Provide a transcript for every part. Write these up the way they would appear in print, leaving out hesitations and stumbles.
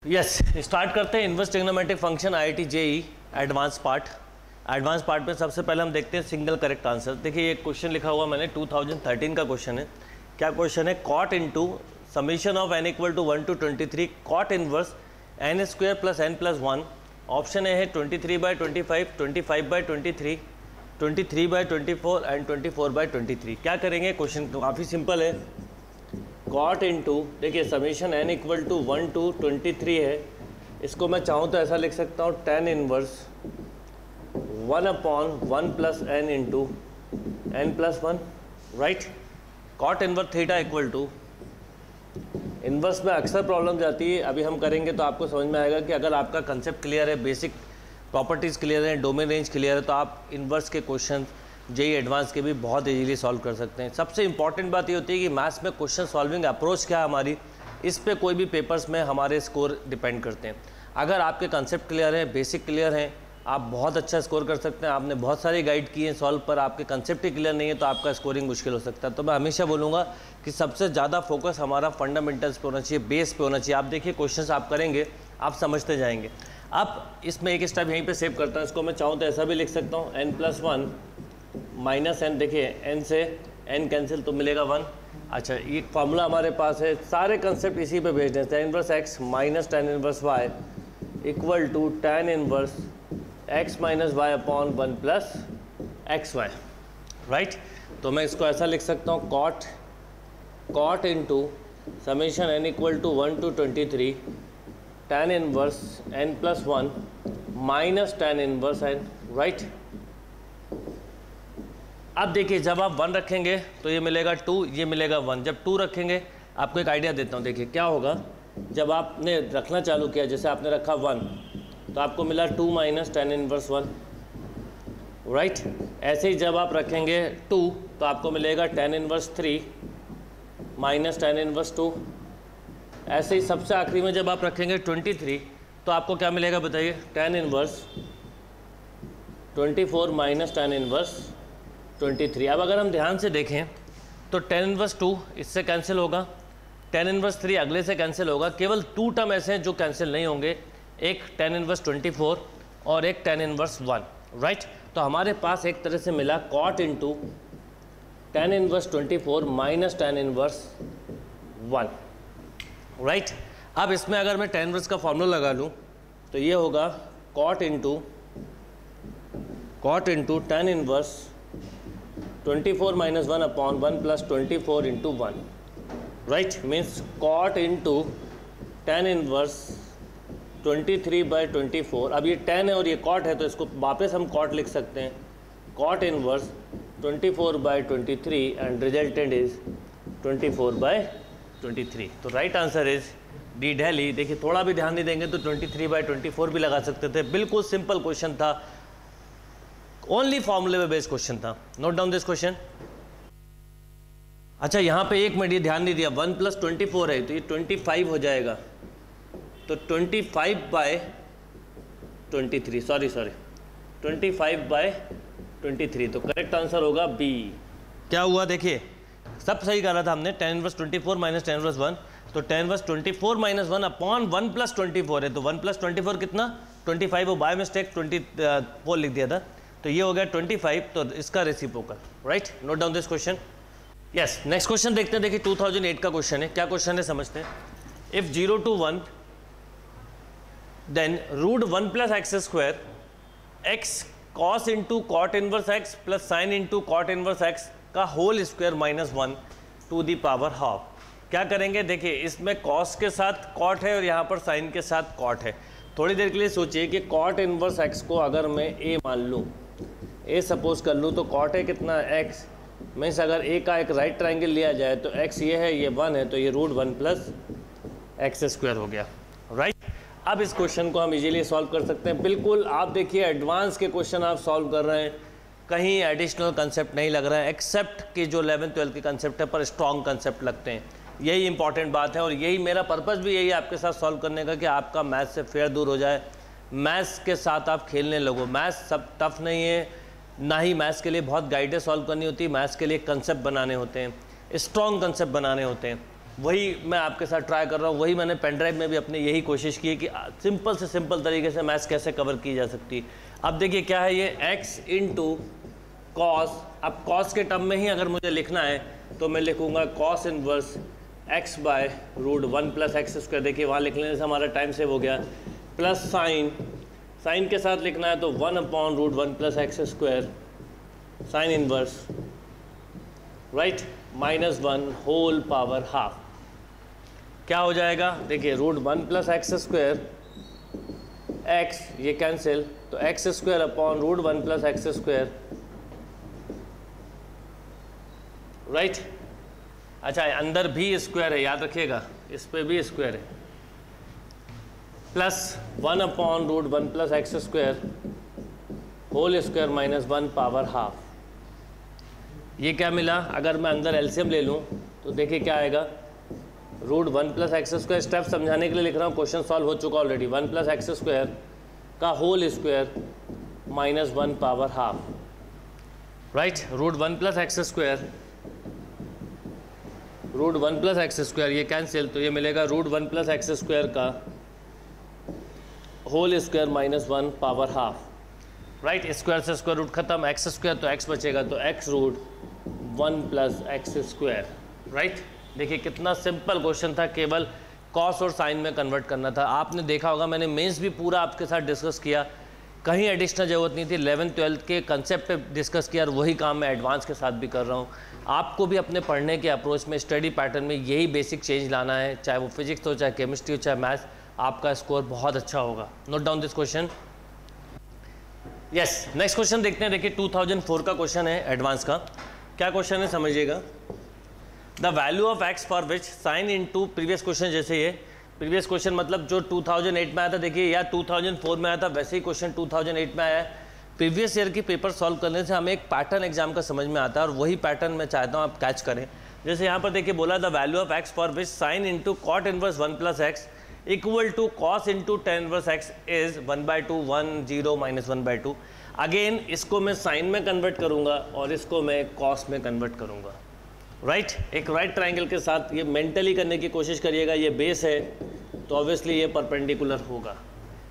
Yes, start करते हैं inverse trigonometric function IIT JEE advance part में सबसे पहले हम देखते हैं सिंगल करेक्ट आंसर। देखिए ये क्वेश्चन लिखा हुआ मैंने 2013 का क्वेश्चन है। क्या क्वेश्चन है? Cot into summation of n equal to 1 to 23 cot inverse n square plus n plus 1। Option A है 23/25, 25/23, 23/24 एंड 24/23। क्या करेंगे? क्वेश्चन काफ़ी सिंपल है। कॉट इंटू, देखिए summation n equal to 1 to 23 है। इसको मैं चाहूँ तो ऐसा लिख सकता हूँ tan inverse 1/1 plus n into n plus 1, right. Cot inverse theta equal to, inverse में अक्सर प्रॉब्लम जाती है, अभी हम करेंगे तो आपको समझ में आएगा कि अगर आपका कंसेप्ट क्लियर है, बेसिक प्रॉपर्टीज़ क्लियर है, डोमेन रेंज क्लियर है, तो आप इनवर्स के क्वेश्चन JEE एडवांस के भी बहुत इजीली सॉल्व कर सकते हैं। सबसे इंपॉर्टेंट बात ये होती है कि मैथ्स में क्वेश्चन सॉल्विंग अप्रोच क्या है हमारी, इस पे कोई भी पेपर्स में हमारे स्कोर डिपेंड करते हैं। अगर आपके कंसेप्ट क्लियर है, बेसिक क्लियर है, आप बहुत अच्छा स्कोर कर सकते हैं। आपने बहुत सारी गाइड की हैं सॉल्व पर, आपके कंसेप्ट ही क्लियर नहीं है तो आपका स्कोरिंग मुश्किल हो सकता है। तो मैं हमेशा बोलूँगा कि सबसे ज़्यादा फोकस हमारा फंडामेंटल्स पे होना चाहिए, बेस पे होना चाहिए। आप देखिए क्वेश्चंस आप करेंगे, आप समझते जाएंगे। अब इसमें एक स्टेप यहीं पे सेव करता हूँ। इसको मैं चाहूँ तो ऐसा भी लिख सकता हूँ n+1 माइनस n। देखिए n से n कैंसिल तो मिलेगा 1। अच्छा, ये फार्मूला हमारे पास है, सारे कंसेप्ट इसी पे भेजने हैं। tan inverse x minus tan inverse y equal to tan inverse x minus y upon 1 plus XY, right. तो मैं इसको ऐसा लिख सकता हूँ, cot into summation n equal to 1 to 23 tan inverse n plus 1 minus tan inverse n, right. अब देखिए जब आप 1 रखेंगे तो ये मिलेगा 2, ये मिलेगा 1। जब 2 रखेंगे, आपको एक आइडिया देता हूँ। देखिए क्या होगा, जब आपने रखना चालू किया, जैसे आपने रखा 1 तो आपको मिला 2 माइनस tan इनवर्स 1, राइट। ऐसे ही जब आप रखेंगे 2 तो आपको मिलेगा tan inverse 3 minus tan inverse 2। ऐसे ही सबसे आखिरी में जब आप रखेंगे 23 तो आपको क्या मिलेगा बताइए? tan inverse 24 minus tan inverse 23। अब अगर हम ध्यान से देखें तो tan इनवर्स 2 इससे कैंसिल होगा, tan इनवर्स 3 अगले से कैंसिल होगा। केवल 2 टर्म ऐसे हैं जो कैंसिल नहीं होंगे, एक tan इनवर्स 24 और एक tan इनवर्स 1, राइट। तो हमारे पास एक तरह से मिला cot into tan inverse 24 minus tan inverse 1, right. अब इसमें अगर मैं tan इनवर्स का फॉर्मूला लगा लूँ तो ये होगा cot into tan inverse 24 minus 1 upon 1 plus 24 into 1, right. Means cot into tan inverse 23/24। अब ये tan है और ये कॉट है तो इसको वापस हम कॉट लिख सकते हैं, cot inverse 24/23 and resultant is 24/23। तो right answer is D Delhi. देखिए थोड़ा भी ध्यान नहीं देंगे तो 23/24 भी लगा सकते थे। बिल्कुल सिंपल क्वेश्चन था, ओनली फॉर्मूले पे बेस्ड क्वेश्चन था। Note down this question. अच्छा, यहाँ पे एक मिनट ये ध्यान नहीं दिया, 1 + 24 है तो ये 25 हो जाएगा। तो 25/23, सॉरी 25/23। तो करेक्ट आंसर होगा बी। क्या हुआ? देखिए सब सही करा था हमने। tan inverse 24 minus tan inverse 1, तो tan inverse 24 minus 1 upon 1 plus 24 है। तो 1 + 24 कितना? 25। वो बाय मिस्टेक 24 लिख दिया था, तो ये हो गया 25। तो इसका reciprocal, right. Note down this question. Yes, next question देखते हैं। देखिए 2008 का क्वेश्चन है। क्या क्वेश्चन है समझते हैं। If 0 to 1 then root 1 plus x square x cos into cot inverse x plus sine into cot inverse x का whole square minus 1 to the power half. क्या करेंगे? देखिए इसमें कॉस के साथ कॉट है और यहाँ पर साइन के साथ कॉट है। थोड़ी देर के लिए सोचिए कि कॉट इनवर्स एक्स को अगर मैं ए मान लूँ, ए सपोज कर लूँ, तो कॉट है कितना? एक्स। मीन्स अगर ए का एक राइट ट्राइंगल लिया जाए तो एक्स ये है, ये 1 है, तो ये रूट 1 प्लस एक्स स्क्वायर हो गया, राइट। अब इस क्वेश्चन को हम इजीली सॉल्व कर सकते हैं। बिल्कुल आप देखिए एडवांस के क्वेश्चन आप सॉल्व कर रहे हैं, कहीं एडिशनल कंसेप्ट नहीं लग रहा है, एक्सेप्ट कि जो 11th 12th के कंसेप्ट है पर स्ट्रॉन्ग कंसेप्ट लगते हैं। यही इंपॉर्टेंट बात है और यही मेरा पर्पस भी यही है आपके साथ सॉल्व करने का, कि आपका मैथ्स से फेयर दूर हो जाए, मैथ्स के साथ आप खेलने लगो। मैथ्स सब टफ नहीं है, ना ही मैथ्स के लिए बहुत गाइडें सॉल्व करनी होती है। मैथ्स के लिए कंसेप्ट बनाने होते हैं, स्ट्रॉन्ग कंसेप्ट बनाने होते हैं। वही मैं आपके साथ ट्राई कर रहा हूँ, वही मैंने पेन ड्राइव में भी अपने यही कोशिश की है कि सिंपल से सिंपल तरीके से मैथ्स कैसे कवर की जा सकती है। अब देखिए क्या है ये x इंटू कॉस, अब कॉस के टर्म में ही अगर मुझे लिखना है तो मैं लिखूंगा cos inverse x by root 1 plus x square. देखिए वहाँ लिख लेने से हमारा टाइम सेव हो गया, प्लस साइन, साइन के साथ लिखना है तो 1 upon root 1 plus x square sine inverse, right, minus 1 whole power half. क्या हो जाएगा, देखिए root 1 plus x square X, ये कैंसिल, तो X square upon root 1 plus x square, right. अच्छा अंदर भी स्क्वायर है, याद रखिएगा इस पे भी स्क्वायर है, plus 1 upon root 1 plus x square whole square minus 1 power half. ये क्या मिला, अगर मैं अंदर एलसीएम ले लूँ तो देखिए क्या आएगा, root 1 plus x square, step समझाने के लिए लिख रहा हूँ, क्वेश्चन सॉल्व हो चुका ऑलरेडी, 1 प्लस एक्स स्क्वायर का whole square minus 1 power half, right. Root 1 plus x square, root 1 plus x square ये कैंसिल, तो ये मिलेगा रूट 1 प्लस एक्स स्क्वायर का whole square minus 1 power half, right. Square से square root खत्म, X square तो X बचेगा, तो X root 1 plus x square, right. देखिए कितना सिंपल क्वेश्चन था, केवल कॉस और साइन में कन्वर्ट करना था। आपने देखा होगा मैंने मेंस भी पूरा आपके साथ डिस्कस किया, कहीं एडिशनल ज़रूरत नहीं थी, 11th-12th के कंसेप्ट पे डिस्कस किया और वही काम मैं एडवांस के साथ भी कर रहा हूँ। आपको भी अपने पढ़ने के अप्रोच में, स्टडी पैटर्न में यही बेसिक चेंज लाना है, चाहे वो फिजिक्स हो, चाहे केमिस्ट्री हो, चाहे मैथ्स, आपका स्कोर बहुत अच्छा होगा। Note down this question. Yes, next question देखते हैं। देखिए 2004 का क्वेश्चन है एडवांस का। क्या क्वेश्चन है समझिएगा, the value of X for which sine into, previous question जैसे ये, प्रीवियस क्वेश्चन मतलब जो 2008 में आया था, देखिए या 2004 में आया था, वैसे ही क्वेश्चन 2008 में आया है। प्रीवियस ईयर की पेपर सॉल्व करने से हमें एक पैटर्न एग्जाम का समझ में आता है और वही पैटर्न मैं चाहता हूँ आप कैच करें। जैसे यहाँ पर देखिए बोला, the value of X for which sine into cot inverse 1 plus X equal to cos into tan inverse X is 1/2 1 0 माइनस 1/2। अगेन इसको मैं साइन में कन्वर्ट करूँगा और इसको मैं कॉस में कन्वर्ट करूँगा, राइट। एक राइट ट्राइंगल के साथ ये मेंटली करने की कोशिश करिएगा, ये बेस है तो ऑब्वियसली ये परपेंडिकुलर होगा,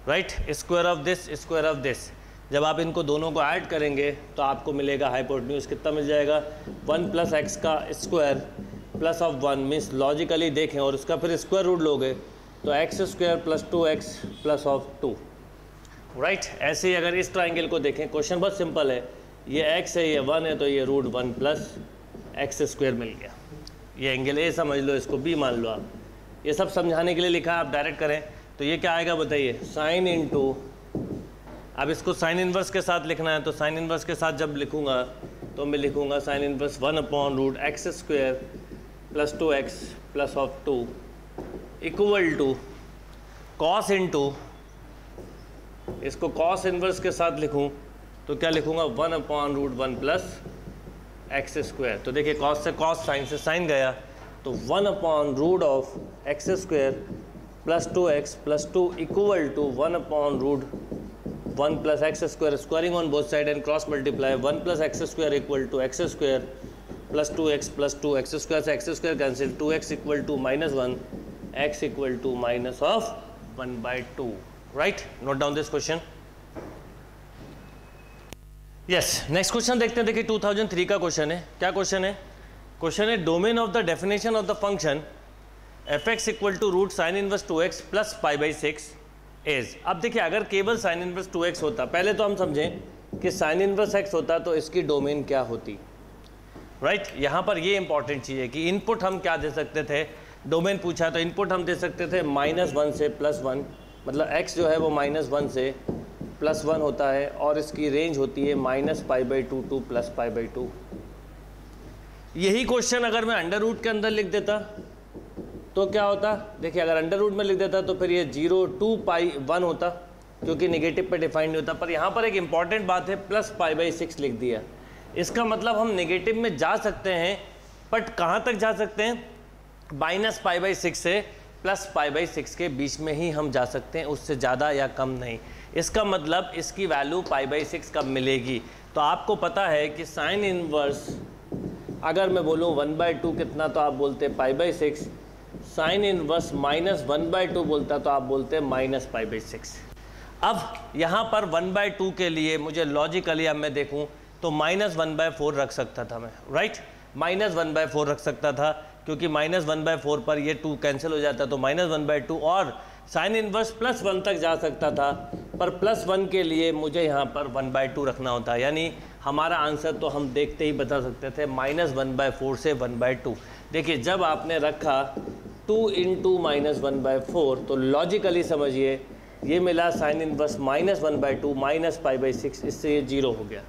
right. Square of this, square of this, जब आप इनको दोनों को ऐड करेंगे तो आपको मिलेगा हाइपोटेन्यूज, कितना मिल जाएगा, 1 प्लस एक्स का square plus of 1, means logically देखें और उसका फिर स्क्वायर रूट लोगे तो X square plus 2x plus of 2, right. ऐसे ही अगर इस ट्राइंगल को देखें, क्वेश्चन बहुत सिंपल है, ये x है, ये 1 है, तो ये रूट 1 प्लस एक्स स्क्वायर मिल गया। ये एंगल ए समझ लो, इसको बी मान लो आप, ये सब समझाने के लिए लिखा है, आप डायरेक्ट करें तो ये क्या आएगा बताइए, साइन इंटू, अब इसको साइन इन्वर्स के साथ लिखना है, तो साइन इन्वर्स के साथ जब लिखूंगा तो मैं लिखूंगा sine inverse 1 upon root X square plus 2x plus of 2 equal to cos into, इसको कॉस इन्वर्स के साथ लिखूं तो क्या लिखूंगा, 1 upon root 1 plus x square. तो देखिए कॉस से कॉस, साइन से साइन गया, तो 1 upon root of x square plus 2x plus 2 equal to 1 upon root 1 plus x square, squaring on both side and cross multiply, 1 plus x square equal to x square plus 2x plus 2 x square से x square cancel, 2x equal to minus 1, x equal to minus of 1/2, right. Note down this question. Yes, next question देखते हैं। देखिए 2003 का question है। क्या question है, question है domain of the definition of the function f(x) equal to root sine inverse 2x plus π/6 is. अब देखिए अगर केवल साइन इनवर्स 2x होता, पहले तो हम समझें कि साइन इनवर्स x होता तो इसकी डोमेन क्या होती, राइट। यहाँ पर ये इंपॉर्टेंट चीज़ है कि इनपुट हम क्या दे सकते थे, डोमेन पूछा तो इनपुट हम दे सकते थे -1 से +1, मतलब x जो है वो -1 से +1 होता है और इसकी रेंज होती है -π/2 टू +π/2। यही क्वेश्चन अगर मैं अंडर रूट के अंदर लिख देता तो क्या होता, देखिए अगर अंडर रूट में लिख देता तो फिर ये 0 2 π/1 होता, क्योंकि नेगेटिव पे डिफाइन नहीं होता। पर यहाँ पर एक इंपॉर्टेंट बात है, +π/6 लिख दिया, इसका मतलब हम नेगेटिव में जा सकते हैं, बट कहाँ तक जा सकते हैं, -π/6 से +π/6 के बीच में ही हम जा सकते हैं, उससे ज़्यादा या कम नहीं। इसका मतलब इसकी वैल्यू π/6 कब मिलेगी, तो आपको पता है कि साइन इनवर्स, अगर मैं बोलूँ 1/2 कितना, तो आप बोलते हैं π/6, साइन इनवर्स -1/2 बोलता तो आप बोलते -π/6। अब यहाँ पर 1/2 के लिए मुझे लॉजिकली अब मैं देखूँ तो -1/4 रख सकता था मैं, राइट। -1/4 रख सकता था क्योंकि -1/4 पर ये 2 कैंसिल हो जाता तो -1/2, और साइन इनवर्स +1 तक जा सकता था, पर +1 के लिए मुझे यहाँ पर 1/2 रखना होता। यानी हमारा आंसर तो हम देखते ही बता सकते थे -1/4 से 1/2। देखिए जब आपने रखा 2 × -1/4 तो लॉजिकली समझिए ये मिला साइन इनवर्स -1/2 -π/6, इससे ये 0 हो गया।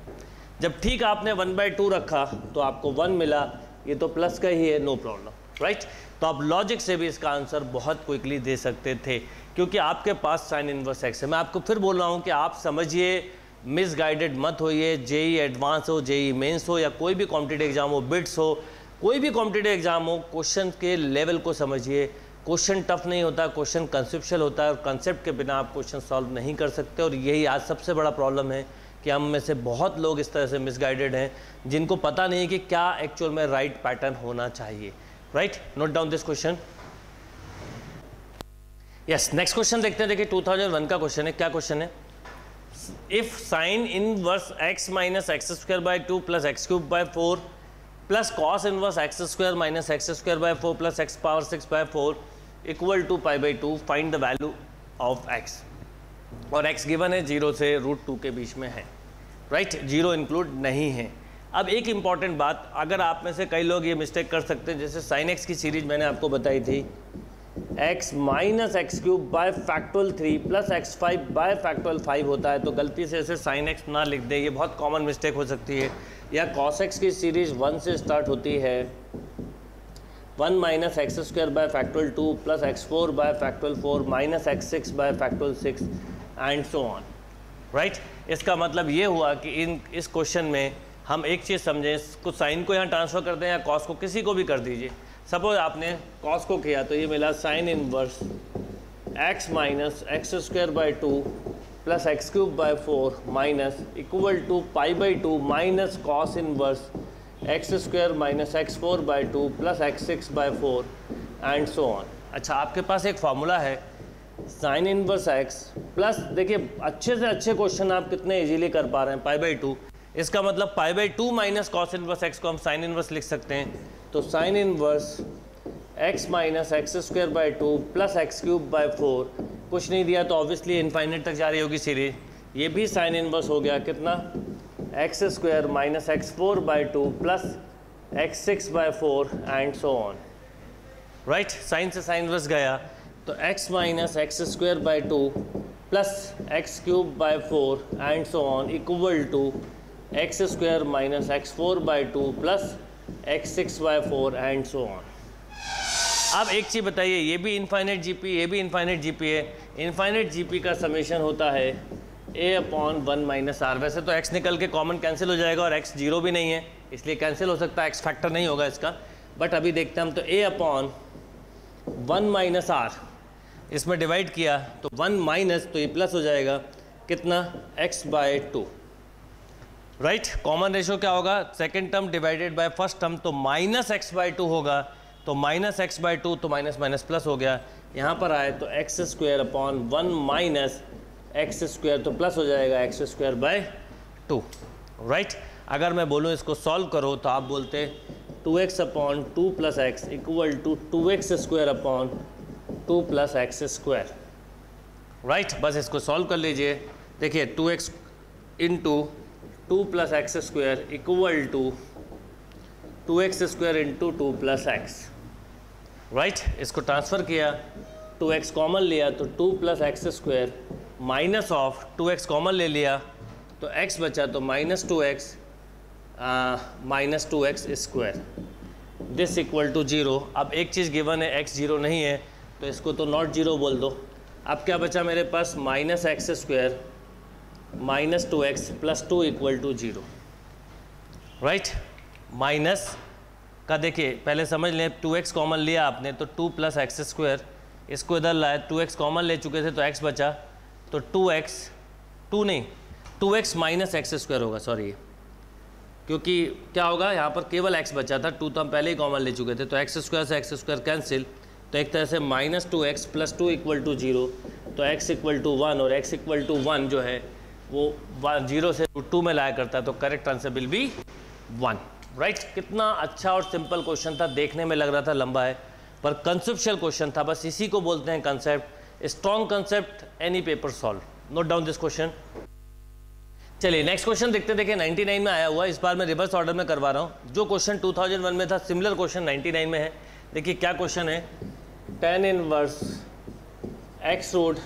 जब ठीक आपने 1/2 रखा तो आपको 1 मिला, ये तो प्लस का ही है, नो प्रॉब्लम, राइट। तो आप लॉजिक से भी इसका आंसर बहुत क्विकली दे सकते थे क्योंकि आपके पास साइन इनवर्स x है। मैं आपको फिर बोल रहा हूँ कि आप समझिए, मिसगाइडेड मत होइए। जेई एडवांस हो, जेई मेंस हो, या कोई भी कॉम्पिटिटिव एग्जाम हो, बिट्स हो, कोई भी कॉम्पिटिटिव एग्जाम हो, क्वेश्चन के लेवल को समझिए। क्वेश्चन टफ नहीं होता, क्वेश्चन कंसेप्चुअल होता है, और कंसेप्ट के बिना आप क्वेश्चन सॉल्व नहीं कर सकते। और यही आज सबसे बड़ा प्रॉब्लम है कि हम में से बहुत लोग इस तरह से मिसगाइडेड हैं जिनको पता नहीं है कि क्या एक्चुअल में राइट पैटर्न होना चाहिए, right. Note down this question. Yes, next question देखते हैं। देखिए 2001 का क्वेश्चन है। क्या क्वेश्चन है? If sine inverse x - x² 2 + x³ 4 + cos inverse x² - x² 4 + x⁴ = π/2, find the value of x। और x गिवन है 0 से √2 के बीच में है, राइट। 0 इंक्लूड नहीं है। अब एक इम्पॉर्टेंट बात, अगर आप में से कई लोग ये मिस्टेक कर सकते हैं, जैसे साइन x की सीरीज मैंने आपको बताई थी, x - x³ फैक्टोरियल 3 + x5 5 होता है, तो गलती से इसे साइन x ना लिख दे, ये बहुत कॉमन मिस्टेक हो सकती है। या cos x की सीरीज 1 से स्टार्ट होती है, 1 - x² factorial 2 + x4 factorial 4 - x6 factorial 6 and so on, right. इसका मतलब ये हुआ कि इस क्वेश्चन में हम एक चीज़ समझें, कुछ साइन को यहाँ ट्रांसफ़र कर दें या कॉस को, किसी को भी कर दीजिए। सपोज आपने कॉस को किया तो ये मिला sign inverse x - x² 2 + x³ 4 = π/2 - cos inverse x² - x4 2 + x6 4 and so on. अच्छा, आपके पास एक फार्मूला है साइन इनवर्स x प्लस, देखिए अच्छे से अच्छे क्वेश्चन आप कितने इजीली कर पा रहे हैं, π/2। इसका मतलब π/2 - cos इनवर्स x को हम साइन इनवर्स लिख सकते हैं। तो sign inverse x - x² 2 + x³ 4, कुछ नहीं दिया तो ऑब्वियसली इनफाइनाइट तक जा रही होगी सीरीज, ये भी साइन इनवर्स हो गया। कितना? x² - x4 2 + x6 4 and so on, right. Sine से साइन इनवर्स गया तो x - x² 2 + x³ 4 and so on = x² - x4 2 + x6 4 and so on. अब एक चीज़ बताइए, ये भी इनफाइनाइट जीपी, ये भी इनफाइनाइट जीपी है। इनफाइनाइट जीपी का समेशन होता है a/1 - r। वैसे तो x निकल के कॉमन कैंसिल हो जाएगा और x 0 भी नहीं है, इसलिए कैंसिल हो सकता है, x फैक्टर नहीं होगा इसका। बट अभी देखते हैं हम, तो a/1 - r इसमें डिवाइड किया तो 1 माइनस, तो ये प्लस हो जाएगा, कितना? x/2, right. कॉमन रेशियो क्या होगा? Second term divided by first term, तो -x/2 होगा, तो -x/2 तो माइनस माइनस प्लस हो गया। यहाँ पर आए तो x² 1 - x² तो प्लस हो जाएगा x²/2, राइट। अगर मैं बोलूँ इसको सॉल्व करो तो आप बोलते 2x/2 + x = 2x² 2 + x², right. बस इसको सॉल्व कर लीजिए। देखिए 2x × 2 + x² = 2x² × 2 + x, right. इसको ट्रांसफ़र किया, 2x कॉमन लिया तो 2 + x² minus of 2x common ले लिया तो x बचा, तो -2x - 2x², दिस = 0। अब एक चीज़ गिवन है, x 0 नहीं है तो इसको तो नॉट 0 बोल दो। अब क्या बचा मेरे पास? -x² - 2x + 2 = 0, right. माइनस का देखिए पहले समझ लें, 2x कॉमन लिया आपने तो 2 + x², इसको इधर लाए, 2x कॉमन ले चुके थे तो x बचा, तो 2x 2 नहीं 2x - x² होगा, सॉरी, क्योंकि क्या होगा यहाँ पर केवल x बचा था, 2 तो हम पहले ही कॉमन ले चुके थे, तो x² से x² कैंसिल, तो एक तरह से -2x + 2 = 0, तो x = 1 और x = 1 जो है वो 0 से √2 में लाया करता है, तो correct answer will be 1, right. कितना अच्छा और सिंपल क्वेश्चन था, देखने में लग रहा था लंबा है पर कंसेप्चुअल क्वेश्चन था, बस इसी को बोलते हैं concept. Strong concept, any paper solve. Note down this question. चलिए नेक्स्ट क्वेश्चन देखते। देखिए 99 में आया हुआ, इस बार मैं रिवर्स ऑर्डर में करवा रहा हूँ। जो क्वेश्चन 2001 में था सिमिलर क्वेश्चन 99 में है। देखिए क्या क्वेश्चन है, tan इनवर्स x रूट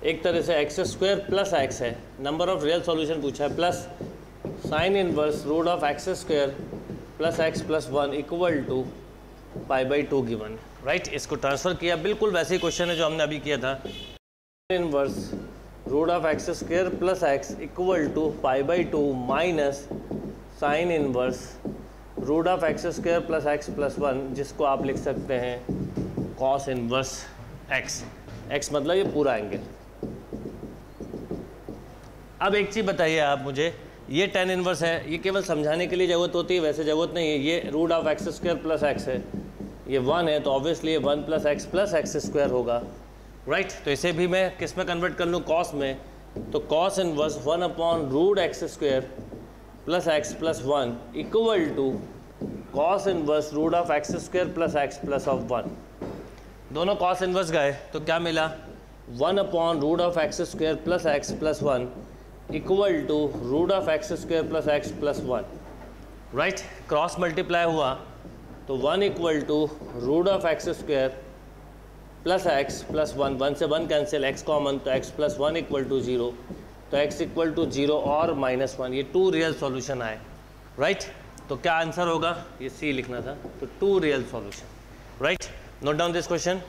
एक तरह से x² + x है, नंबर ऑफ रियल सॉल्यूशन पूछा है, plus sin inverse √x² + x + 1 = π/2 given, right. इसको ट्रांसफर किया, बिल्कुल वैसे ही क्वेश्चन है जो हमने अभी किया था। Inverse √x² + x = π/2 minus sin inverse √x² + x + 1, जिसको आप लिख सकते हैं cos इनवर्स x। x मतलब ये पूरा एंगल। अब एक चीज़ बताइए आप मुझे, ये tan इनवर्स है, ये केवल समझाने के लिए ज़रूरत होती है, वैसे ज़रूरत नहीं है। ये √x² + x है, ये 1 है, तो ऑब्वियसली ये 1 + x + x² होगा, राइट। तो इसे भी मैं किस में कन्वर्ट कर लूँ, cos में, तो cos inverse 1/√x² + x + 1 = cos inverse √x² + x + 1। दोनों cos इनवर्स गए तो क्या मिला, 1/√x² + x + 1 = √x² + x + 1, right. Cross multiply हुआ तो 1 = √x² + x + 1, 1 से 1 कैंसिल, x कॉमन, तो x + 1 = 0, तो x = 0 और -1, ये 2 रियल सॉल्यूशन आए, राइट। तो क्या आंसर होगा, ये सी लिखना था, तो 2 real solution, right. Note down this question.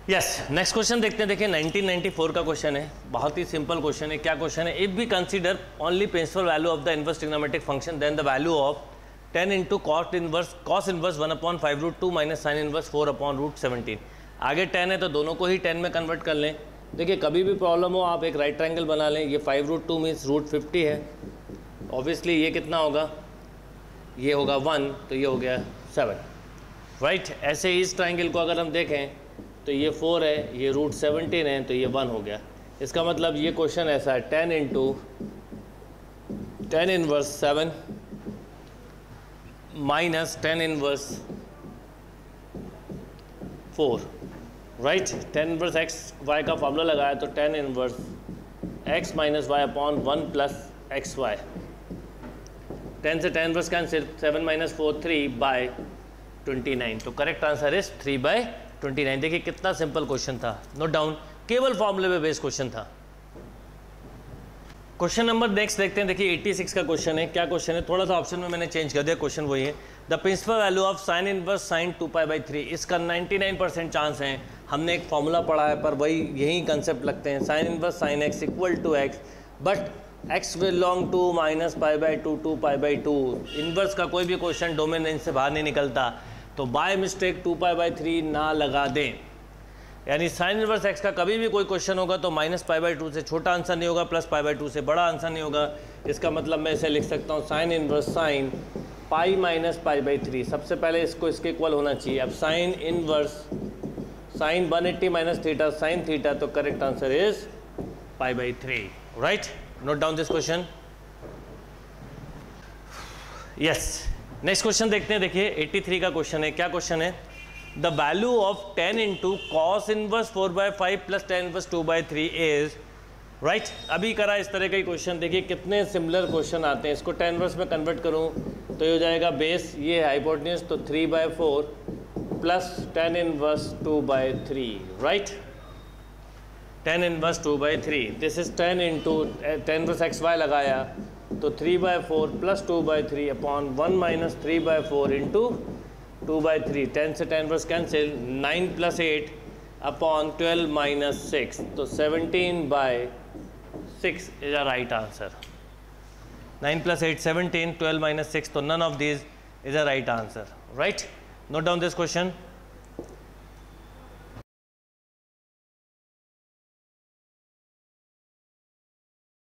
Yes, next question देखते हैं। देखिए 1994 का क्वेश्चन है, बहुत ही सिंपल क्वेश्चन है। क्या क्वेश्चन है, if we consider only principal value of the inverse trigonometric function then the value of tan × cos inverse 1/5√2 minus sin inverse 4/√17। आगे tan है तो दोनों को ही tan में कन्वर्ट कर लें। देखिए कभी भी प्रॉब्लम हो आप एक राइट ट्रायंगल बना लें। ये 5√2 मीन्स √50 है, ऑब्वियसली ये कितना होगा, ये होगा 1, तो ये हो गया 7, राइट। ऐसे ही इस ट्रायंगल को अगर हम देखें तो ये 4 है, ये √17 है, तो ये 1 हो गया। इसका मतलब ये क्वेश्चन ऐसा है, tan inverse 7 minus tan inverse 4, right. tan inverse x y का फॉर्मूला लगाया तो tan inverse x - y/1 + xy, 10 से tan इनवर्स कैंसिल, 7 - 4 3/29, तो करेक्ट आंसर इज 3/29। देखिए कितना सिंपल क्वेश्चन था, नोट डाउन, केवल फॉर्मूले पे बेस्ड क्वेश्चन था। क्वेश्चन नंबर नेक्स्ट देखते हैं। देखिए 86 का क्वेश्चन है। क्या क्वेश्चन है, थोड़ा सा ऑप्शन में मैंने चेंज कर दिया, क्वेश्चन वही है। The principal value of sin inverse sin 2π/3, इसका 99% चांस है। हमने एक फॉर्मूला पढ़ा है पर वही यही कंसेप्ट लगते हैं। sin inverse sin x = x, but x belong to -π/2 2π/2। Inverse का कोई भी क्वेश्चन डोमेन रेंज से बाहर नहीं निकलता, तो बाय मिस्टेक 2π/3 ना लगा दें। यानी sin इनवर्स x का कभी भी कोई क्वेश्चन होगा तो -π/2 से छोटा आंसर नहीं होगा, +π/2 से बड़ा आंसर नहीं होगा। इसका मतलब मैं इसे लिख सकता हूँ sin इनवर्स sin π - π/3। सबसे पहले इसको इसके इक्वल होना चाहिए। अब sin इनवर्स sin 180 - θ sin θ, तो correct answer is π/3, right. Note down this question. Yes, next question देखते हैं। देखिए 83 का क्वेश्चन है। क्या क्वेश्चन है, the value of tan × cos inverse 4/5 + tan inverse 2/3 is, right. अभी करा इस तरह का ही क्वेश्चन, देखिए कितने सिमिलर क्वेश्चन आते हैं। इसको tan इनवर्स में कन्वर्ट करूं तो ये हो जाएगा बेस, ये हाइपोटेन्यूज, तो 3/4 plus tan inverse 2/3, right. tan inverse 2/3, this is tan inverse xy लगाया तो 3/4 प्लस 2/3 अपॉन 1 - 3/4 इंटू 2/3। 10 से tan इनवर्स कैंसिल, 9 + 8 अपॉन 12 - 6, तो 17/6 इज अ राइट आंसर। 9 + 8 17, 12 - 6, तो none of these is a right answer, right. Note down this question.